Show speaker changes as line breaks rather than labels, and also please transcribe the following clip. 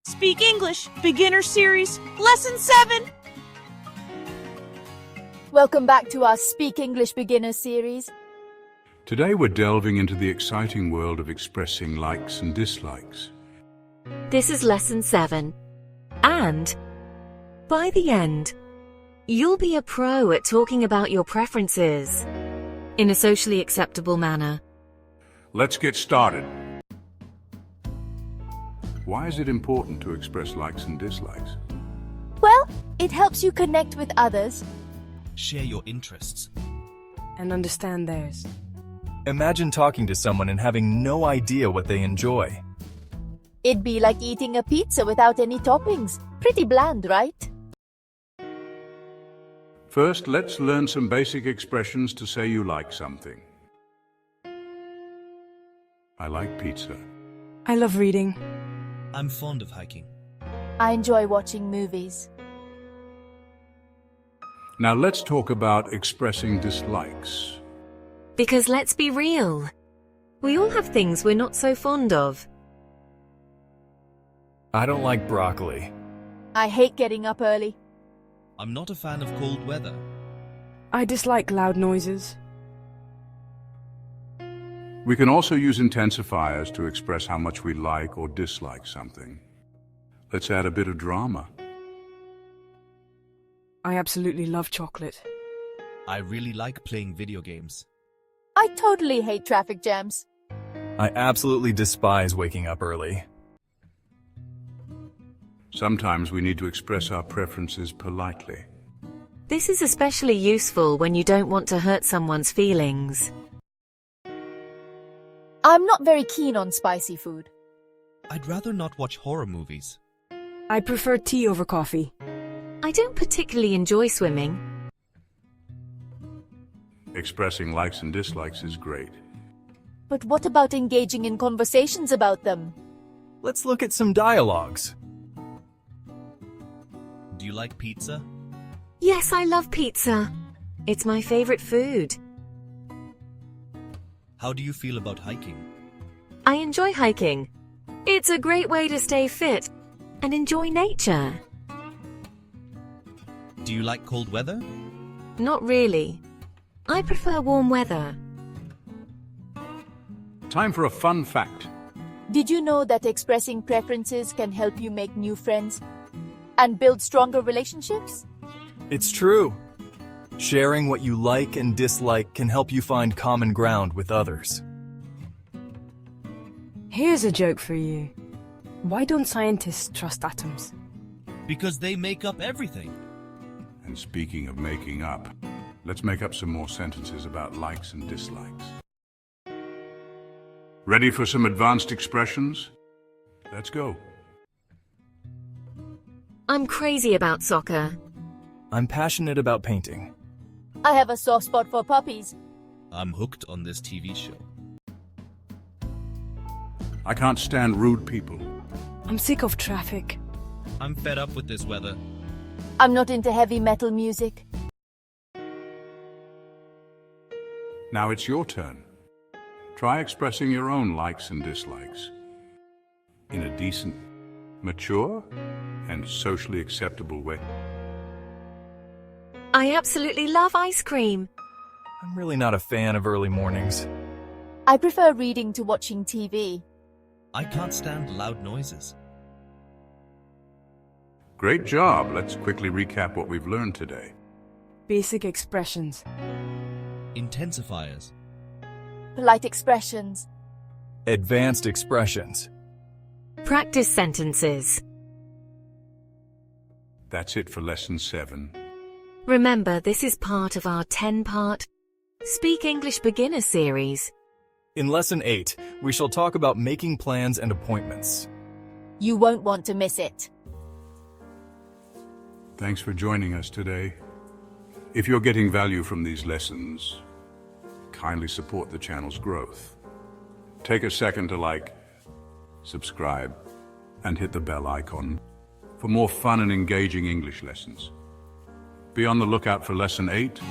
Speak English, Beginner Series, Lesson 7.
Welcome back to our Speak English Beginner series.
Today we're delving into the exciting world of expressing likes and dislikes.
This is Lesson 7. And by the end, you'll be a pro at talking about your preferences in a socially acceptable manner.
Let's get started. Why is it important to express likes and dislikes?
Well, it helps you connect with others.
Share your interests.
And understand theirs.
Imagine talking to someone and having no idea what they enjoy.
It'd be like eating a pizza without any toppings. Pretty bland, right?
First, let's learn some basic expressions to say you like something. I like pizza.
I love reading.
I'm fond of hiking.
I enjoy watching movies.
Now let's talk about expressing dislikes.
Because let's be real, we all have things we're not so fond of.
I don't like broccoli.
I hate getting up early.
I'm not a fan of cold weather.
I dislike loud noises.
We can also use intensifiers to express how much we like or dislike something. Let's add a bit of drama.
I absolutely love chocolate.
I really like playing video games.
I totally hate traffic jams.
I absolutely despise waking up early.
Sometimes we need to express our preferences politely.
This is especially useful when you don't want to hurt someone's feelings.
I'm not very keen on spicy food.
I'd rather not watch horror movies.
I prefer tea over coffee.
I don't particularly enjoy swimming.
Expressing likes and dislikes is great.
But what about engaging in conversations about them?
Let's look at some dialogues.
Do you like pizza?
Yes, I love pizza. It's my favorite food.
How do you feel about hiking?
I enjoy hiking. It's a great way to stay fit and enjoy nature.
Do you like cold weather?
Not really. I prefer warm weather.
Time for a fun fact.
Did you know that expressing preferences can help you make new friends and build stronger relationships?
It's true. Sharing what you like and dislike can help you find common ground with others.
Here's a joke for you. Why don't scientists trust atoms?
Because they make up everything.
And speaking of making up, let's make up some more sentences about likes and dislikes. Ready for some advanced expressions? Let's go.
I'm crazy about soccer.
I'm passionate about painting.
I have a soft spot for puppies.
I'm hooked on this TV show.
I can't stand rude people.
I'm sick of traffic.
I'm fed up with this weather.
I'm not into heavy metal music.
Now it's your turn. Try expressing your own likes and dislikes in a decent, mature, and socially acceptable way.
I absolutely love ice cream.
I'm really not a fan of early mornings.
I prefer reading to watching TV.
I can't stand loud noises.
Great job. Let's quickly recap what we've learned today.
Basic expressions.
Intensifiers.
Polite expressions.
Advanced expressions.
Practice sentences.
That's it for Lesson 7.
Remember, this is part of our 10-part Speak English Beginner series.
In Lesson 8, we shall talk about making plans and appointments.
You won't want to miss it.
Thanks for joining us today. If you're getting value from these lessons, kindly support the channel's growth. Take a second to like, subscribe, and hit the bell icon for more fun and engaging English lessons. Be on the lookout for Lesson 8